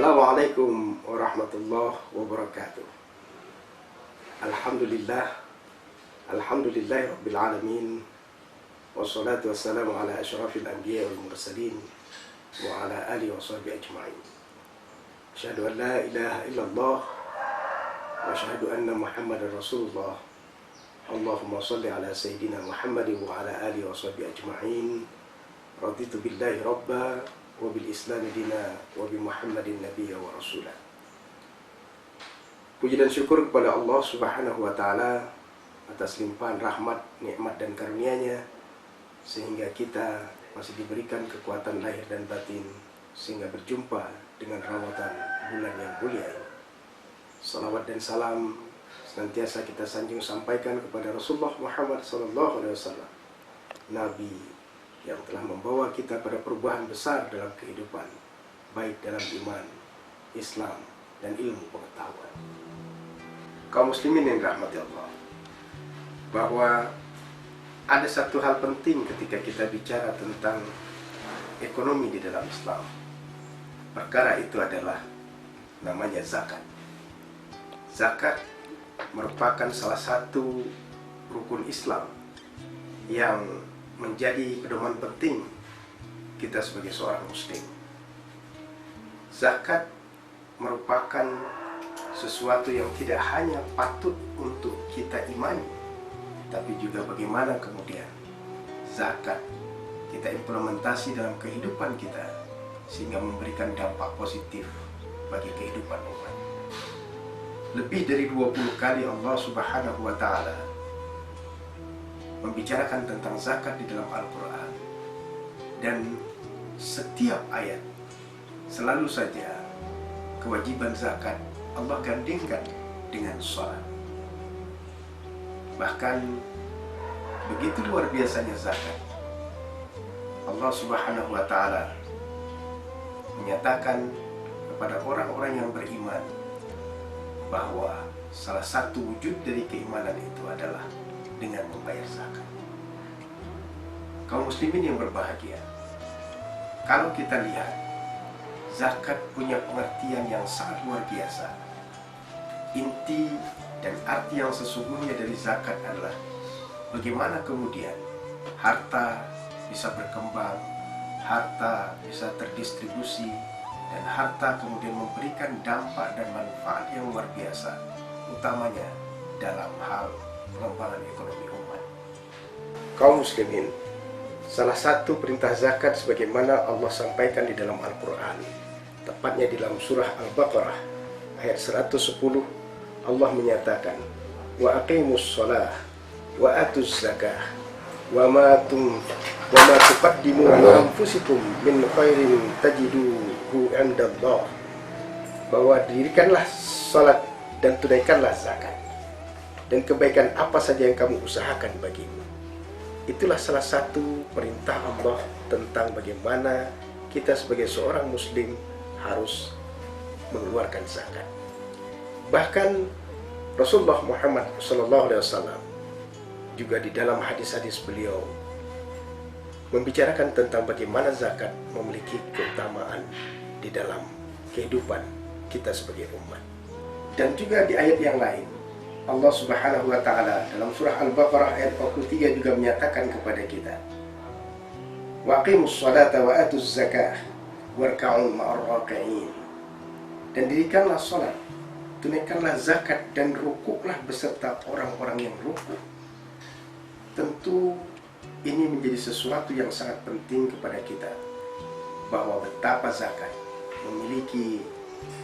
Assalamualaikum warahmatullahi wabarakatuh. Alhamdulillahi rabbil alamin. Wassalatu wassalamu ala asyrafil anbiya wal mursalin wa ala alihi wa sahbihi ajma'in. Asyhadu an la ilaha illallah wa asyhadu anna Muhammadar Rasulullah. Allahumma shalli ala sayyidina Muhammadin wa ala alihi wa sahbihi ajma'in. Raditu billahi rabba wa bil islami dina wa bi Muhammadin nabiyya wa rasulah. Puji dan syukur kepada Allah Subhanahu wa taala atas limpahan rahmat, nikmat dan karunia-Nya sehingga kita masih diberikan kekuatan lahir dan batin sehingga berjumpa dengan rawatan bulan yang mulia ini. Salawat dan salam senantiasa kita sanjung sampaikan kepada Rasulullah Muhammad SAW, Nabi yang telah membawa kita pada perubahan besar dalam kehidupan, baik dalam iman, Islam, dan ilmu pengetahuan. Kaum muslimin yang dirahmati Allah, bahwa ada satu hal penting ketika kita bicara tentang ekonomi di dalam Islam. Perkara itu adalah namanya zakat. Zakat merupakan salah satu rukun Islam yang menjadi pedoman penting kita sebagai seorang muslim. Zakat merupakan sesuatu yang tidak hanya patut untuk kita imani, tapi juga bagaimana kemudian zakat kita implementasi dalam kehidupan kita sehingga memberikan dampak positif bagi kehidupan umat. Lebih dari 20 kali Allah Subhanahu wa taala membicarakan tentang zakat di dalam Al-Quran, dan setiap ayat selalu saja kewajiban zakat Allah gandingkan dengan sholat. Bahkan begitu luar biasanya zakat, Allah Subhanahu wa ta'ala menyatakan kepada orang-orang yang beriman bahwa salah satu wujud dari keimanan itu adalah dengan membayar zakat. Kaum muslimin yang berbahagia, kalau kita lihat, zakat punya pengertian yang sangat luar biasa. Inti dan arti yang sesungguhnya dari zakat adalah bagaimana kemudian harta bisa berkembang, harta bisa terdistribusi, dan harta kemudian memberikan dampak dan manfaat yang luar biasa, utamanya dalam hal pengembangan ekonomi umat. Kaum muslimin, salah satu perintah zakat sebagaimana Allah sampaikan di dalam Al-Quran, tepatnya di dalam surah Al-Baqarah ayat 110, Allah menyatakan, wa aqimus shalah wa atuz zakah wa ma tuqaddimu li anfusikum min khairin tajiduhu 'indallah, bahwa dirikanlah salat dan tunaikanlah zakat, dan kebaikan apa saja yang kamu usahakan bagimu. Itulah salah satu perintah Allah tentang bagaimana kita sebagai seorang muslim harus mengeluarkan zakat. Bahkan Rasulullah Muhammad SAW juga di dalam hadis-hadis beliau membicarakan tentang bagaimana zakat memiliki keutamaan di dalam kehidupan kita sebagai umat. Dan juga di ayat yang lain, Allah Subhanahu wa ta'ala dalam surah Al-Baqarah ayat 43 juga menyatakan kepada kita, wa aqimus salata wa atuz zakah warka'u ma'ar raki'in, dan dirikanlah salat, tunaikanlah zakat, dan rukuklah beserta orang-orang yang rukuk. Tentu ini menjadi sesuatu yang sangat penting kepada kita, bahwa betapa zakat memiliki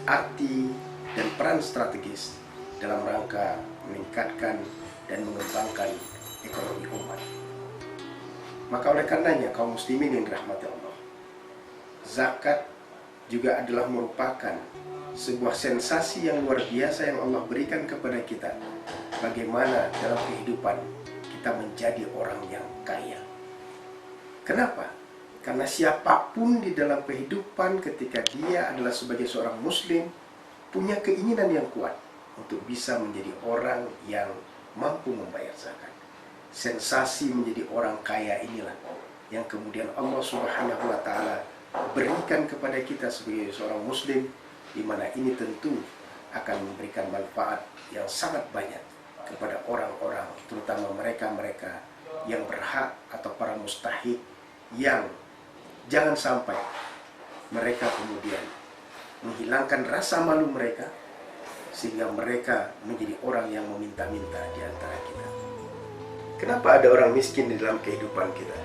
arti dan peran strategis dalam rangka meningkatkan dan mengembangkan ekonomi umat. Maka oleh karenanya, kaum muslimin yang dirahmati Allah, zakat juga adalah merupakan sebuah sensasi yang luar biasa yang Allah berikan kepada kita, bagaimana dalam kehidupan kita menjadi orang yang kaya. Kenapa? Karena siapapun di dalam kehidupan ketika dia adalah sebagai seorang muslim punya keinginan yang kuat untuk bisa menjadi orang yang mampu membayar zakat. Sensasi menjadi orang kaya inilah yang kemudian Allah Subhanahu wa ta'ala berikan kepada kita sebagai seorang muslim, di mana ini tentu akan memberikan manfaat yang sangat banyak kepada orang-orang, terutama mereka-mereka yang berhak atau para mustahik, yang jangan sampai mereka kemudian menghilangkan rasa malu mereka sehingga mereka menjadi orang yang meminta-minta di antara kita. Kenapa ada orang miskin di dalam kehidupan kita?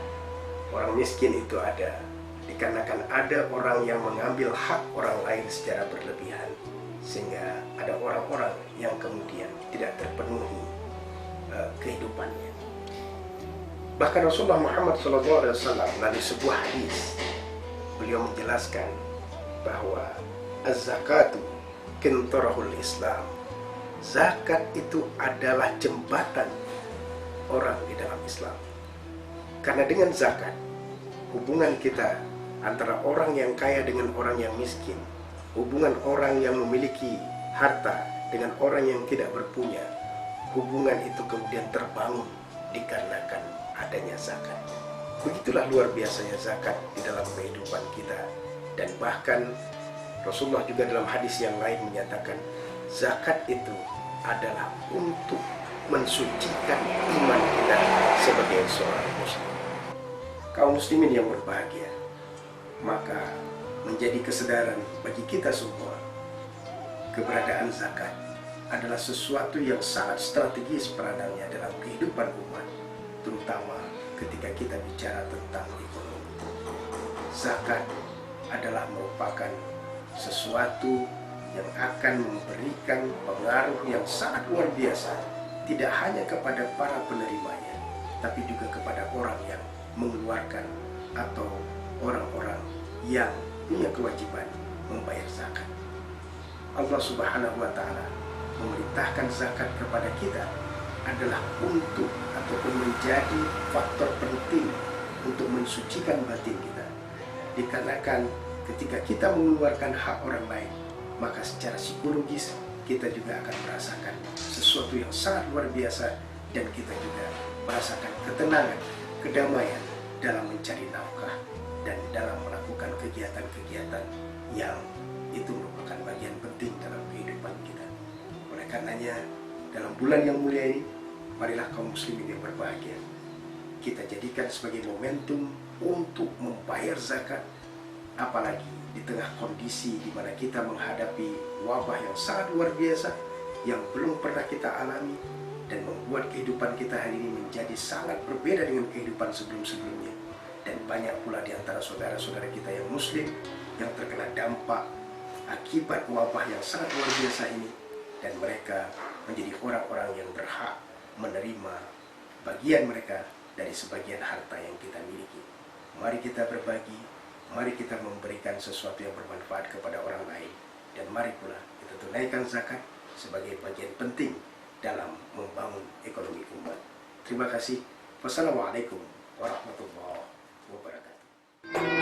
Orang miskin itu ada dikarenakan ada orang yang mengambil hak orang lain secara berlebihan, sehingga ada orang-orang yang kemudian tidak terpenuhi kehidupannya. Bahkan Rasulullah Muhammad SAW melalui sebuah hadis, beliau menjelaskan bahwa az-zakatu kintarahul Islam. Zakat itu adalah jembatan orang di dalam Islam. Karena dengan zakat, hubungan kita antara orang yang kaya dengan orang yang miskin, hubungan orang yang memiliki harta dengan orang yang tidak berpunya, hubungan itu kemudian terbangun dikarenakan adanya zakat. Begitulah luar biasanya zakat di dalam kehidupan kita. Dan bahkan Rasulullah juga dalam hadis yang lain menyatakan zakat itu adalah untuk mensucikan iman kita sebagai seorang muslim. Kaum muslimin yang berbahagia, maka menjadi kesadaran bagi kita semua, keberadaan zakat adalah sesuatu yang sangat strategis peranannya dalam kehidupan umat, terutama ketika kita bicara tentang ekonomi. Zakat adalah merupakan sesuatu yang akan memberikan pengaruh yang sangat luar biasa, tidak hanya kepada para penerimanya, tapi juga kepada orang yang mengeluarkan atau orang-orang yang punya kewajiban membayar zakat. Allah Subhanahu wa Ta'ala memerintahkan zakat kepada kita adalah untuk ataupun menjadi faktor penting untuk mensucikan batin kita. Dikarenakan ketika kita mengeluarkan hak orang lain, maka secara psikologis kita juga akan merasakan sesuatu yang sangat luar biasa, dan kita juga merasakan ketenangan, kedamaian dalam mencari nafkah dan dalam melakukan kegiatan-kegiatan yang itu merupakan bagian penting dalam kehidupan kita. Oleh karenanya, dalam bulan yang mulia ini, marilah kaum muslimin yang berbahagia, kita jadikan sebagai momentum untuk membayar zakat, apalagi di tengah kondisi di mana kita menghadapi wabah yang sangat luar biasa yang belum pernah kita alami dan membuat kehidupan kita hari ini menjadi sangat berbeda dengan kehidupan sebelum-sebelumnya. Dan banyak pula di antara saudara-saudara kita yang muslim yang terkena dampak akibat wabah yang sangat luar biasa ini, dan mereka menjadi orang-orang yang berhak menerima bagian mereka dari sebagian harta yang kita miliki. Mari kita berbagi, mari kita memberikan sesuatu yang bermanfaat kepada orang lain, dan mari pula kita tunaikan zakat sebagai bagian penting dalam membangun ekonomi umat. Terima kasih. Wassalamualaikum warahmatullahi wabarakatuh.